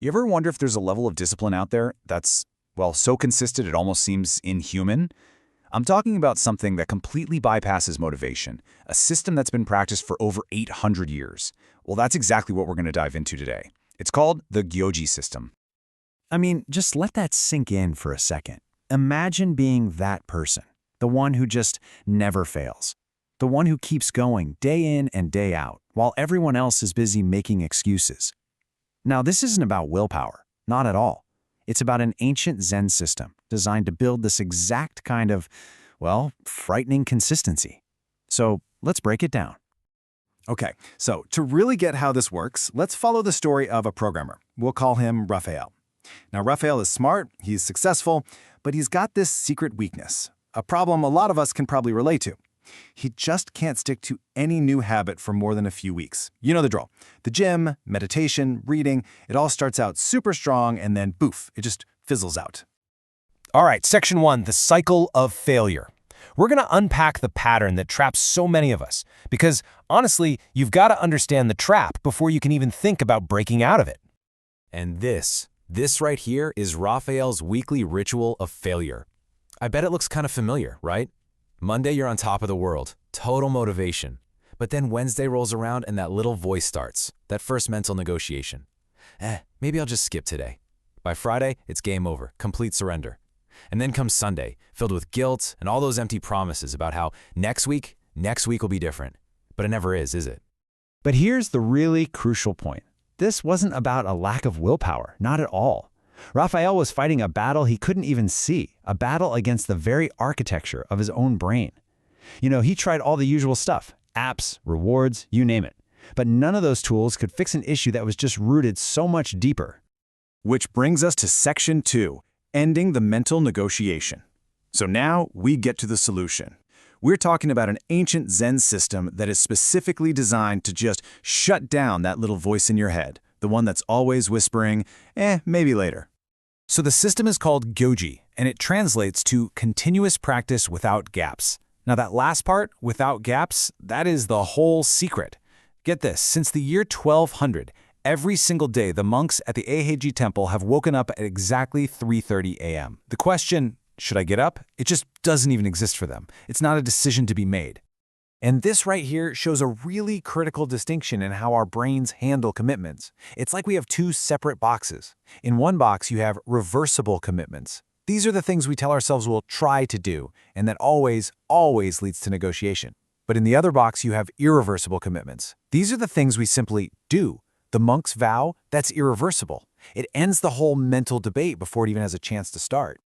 You ever wonder if there's a level of discipline out there that's, well, so consistent it almost seems inhuman? I'm talking about something that completely bypasses motivation, a system that's been practiced for over 800 years. Well, that's exactly what we're going to dive into today. It's called the Gyoji system. I mean, just let that sink in for a second. Imagine being that person, the one who just never fails, the one who keeps going day in and day out, while everyone else is busy making excuses. Now, this isn't about willpower, not at all. It's about an ancient Zen system designed to build this exact kind of, well, frightening consistency. So let's break it down. Okay, so to really get how this works, let's follow the story of a programmer. We'll call him Raphael. Now, Raphael is smart, he's successful, but he's got this secret weakness, a problem a lot of us can probably relate to. He just can't stick to any new habit for more than a few weeks. You know the drill. The gym, meditation, reading, it all starts out super strong and then poof, it just fizzles out. All right, section 1, the cycle of failure. We're going to unpack the pattern that traps so many of us, because honestly, you've got to understand the trap before you can even think about breaking out of it. And this right here is Raphael's weekly ritual of failure. I bet it looks kind of familiar, right? Monday, you're on top of the world, total motivation. But then Wednesday rolls around and that little voice starts, that first mental negotiation. Maybe I'll just skip today. By Friday, it's game over, complete surrender. And then comes Sunday, filled with guilt and all those empty promises about how next week will be different. But it never is it? But here's the really crucial point. This wasn't about a lack of willpower, not at all. Raphael was fighting a battle he couldn't even see, a battle against the very architecture of his own brain. You know, he tried all the usual stuff, apps, rewards, you name it. But none of those tools could fix an issue that was just rooted so much deeper. Which brings us to section 2, ending the mental negotiation. So now we get to the solution. We're talking about an ancient Zen system that is specifically designed to just shut down that little voice in your head, the one that's always whispering, maybe later. So the system is called Gyoji, and it translates to continuous practice without gaps. Now that last part, without gaps, that is the whole secret. Get this, since the year 1200, every single day the monks at the Eheji temple have woken up at exactly 3:30 a.m. The question, should I get up? It just doesn't even exist for them. It's not a decision to be made. And this right here shows a really critical distinction in how our brains handle commitments. It's like we have two separate boxes. In one box, you have reversible commitments. These are the things we tell ourselves we'll try to do, and that always leads to negotiation. But in the other box, you have irreversible commitments. These are the things we simply do. The monk's vow, that's irreversible. It ends the whole mental debate before it even has a chance to start.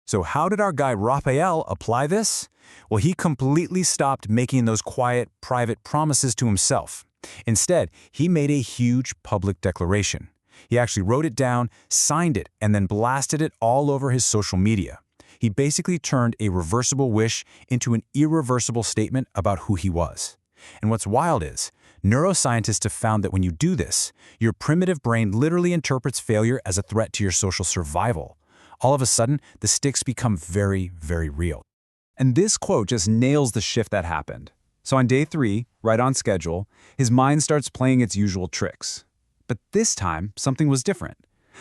So how did our guy Raphael apply this? Well, he completely stopped making those quiet, private promises to himself. Instead, he made a huge public declaration. He actually wrote it down, signed it, and then blasted it all over his social media. He basically turned a reversible wish into an irreversible statement about who he was. And what's wild is, neuroscientists have found that when you do this, your primitive brain literally interprets failure as a threat to your social survival. All of a sudden, the stakes become very, very real. And this quote just nails the shift that happened. So on day 3, right on schedule, his mind starts playing its usual tricks. But this time, something was different.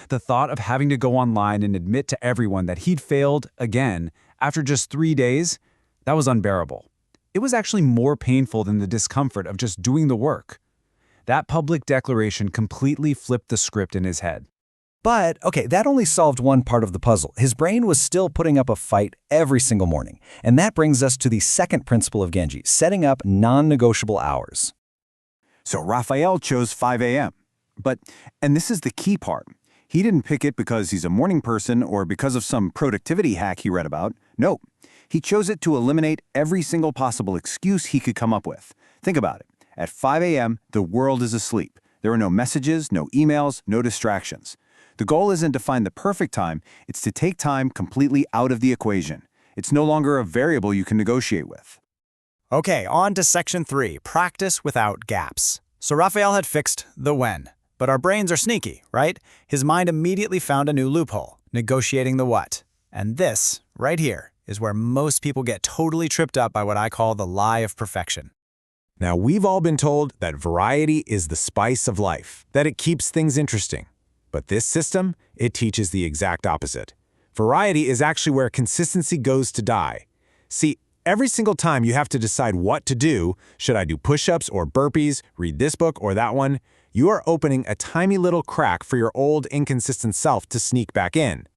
The thought of having to go online and admit to everyone that he'd failed again after just 3 days, that was unbearable. It was actually more painful than the discomfort of just doing the work. That public declaration completely flipped the script in his head. But, okay, that only solved one part of the puzzle. His brain was still putting up a fight every single morning. And that brings us to the second principle of Genji, setting up non-negotiable hours. So Raphael chose 5 a.m. And this is the key part. He didn't pick it because he's a morning person or because of some productivity hack he read about. No, he chose it to eliminate every single possible excuse he could come up with. Think about it. At 5 a.m., the world is asleep. There are no messages, no emails, no distractions. The goal isn't to find the perfect time, it's to take time completely out of the equation. It's no longer a variable you can negotiate with. Okay, on to section 3, practice without gaps. So Raphael had fixed the when, but our brains are sneaky, right? His mind immediately found a new loophole, negotiating the what. And this, right here, is where most people get totally tripped up by what I call the lie of perfection. Now, we've all been told that variety is the spice of life, that it keeps things interesting. But this system, it teaches the exact opposite. Variety is actually where consistency goes to die. See, every single time you have to decide what to do, should I do push-ups or burpees, read this book or that one, you are opening a tiny little crack for your old inconsistent self to sneak back in.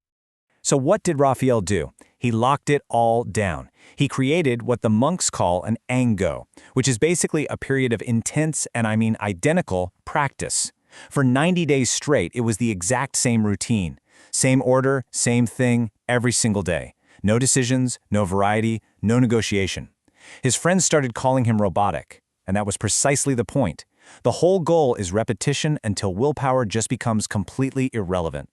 So what did Raphael do? He locked it all down. He created what the monks call an ango, which is basically a period of intense, and I mean identical, practice. For 90 days straight, it was the exact same routine. Same order, same thing, every single day. No decisions, no variety, no negotiation. His friends started calling him robotic, and that was precisely the point. The whole goal is repetition until willpower just becomes completely irrelevant.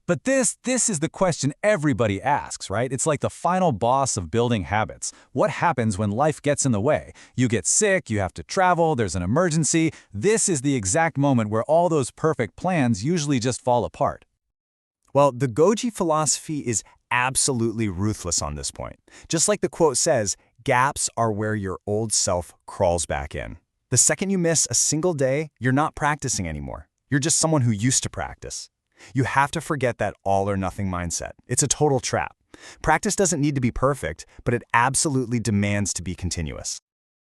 But this is the question everybody asks, right? It's like the final boss of building habits. What happens when life gets in the way? You get sick, you have to travel, there's an emergency. This is the exact moment where all those perfect plans usually just fall apart. Well, the Gyoji philosophy is absolutely ruthless on this point. Just like the quote says, gaps are where your old self crawls back in. The second you miss a single day, you're not practicing anymore. You're just someone who used to practice. You have to forget that all-or-nothing mindset. It's a total trap. Practice doesn't need to be perfect, but it absolutely demands to be continuous.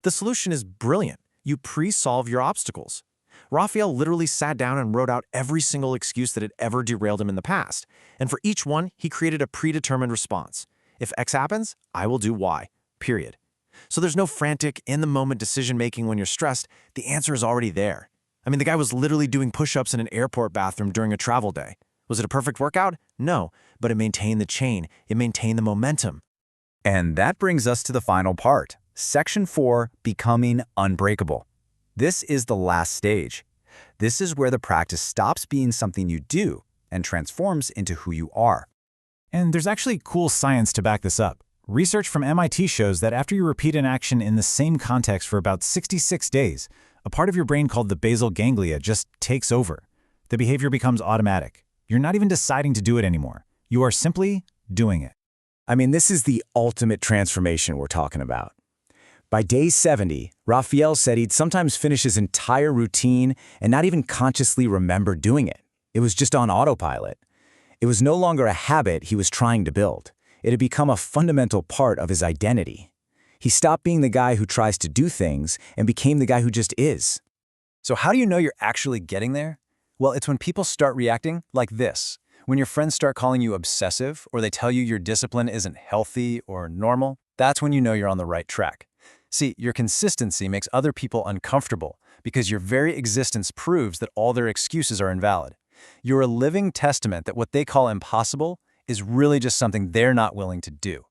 The solution is brilliant. You pre-solve your obstacles. Raphael literally sat down and wrote out every single excuse that had ever derailed him in the past. And for each one, he created a predetermined response. If X happens, I will do Y, period. So there's no frantic, in-the-moment decision-making when you're stressed. The answer is already there. I mean, the guy was literally doing push-ups in an airport bathroom during a travel day. Was it a perfect workout? No, but it maintained the chain. It maintained the momentum. And that brings us to the final part. Section 4, Becoming Unbreakable. This is the last stage. This is where the practice stops being something you do and transforms into who you are. And there's actually cool science to back this up. Research from MIT shows that after you repeat an action in the same context for about 66 days, a part of your brain called the basal ganglia just takes over. The behavior becomes automatic. You're not even deciding to do it anymore. You are simply doing it. I mean, this is the ultimate transformation we're talking about. By day 70, Raphael said he'd sometimes finish his entire routine and not even consciously remember doing it. It was just on autopilot. It was no longer a habit he was trying to build. It had become a fundamental part of his identity. He stopped being the guy who tries to do things and became the guy who just is. So how do you know you're actually getting there? Well, it's when people start reacting like this. When your friends start calling you obsessive, or they tell you your discipline isn't healthy or normal, that's when you know you're on the right track. See, your consistency makes other people uncomfortable because your very existence proves that all their excuses are invalid. You're a living testament that what they call impossible is really just something they're not willing to do.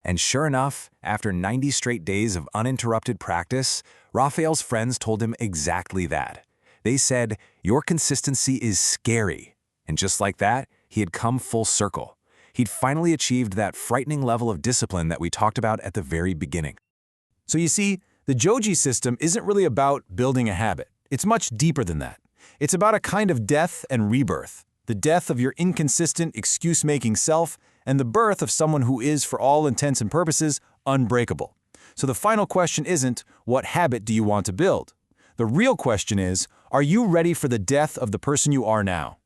And sure enough, after 90 straight days of uninterrupted practice, Raphael's friends told him exactly that. They said, "Your consistency is scary." And just like that, he had come full circle. He'd finally achieved that frightening level of discipline that we talked about at the very beginning. So you see, the Gyoji system isn't really about building a habit. It's much deeper than that. It's about a kind of death and rebirth. The death of your inconsistent, excuse-making self, and the birth of someone who is, for all intents and purposes, unbreakable. So the final question isn't, what habit do you want to build? The real question is, are you ready for the death of the person you are now?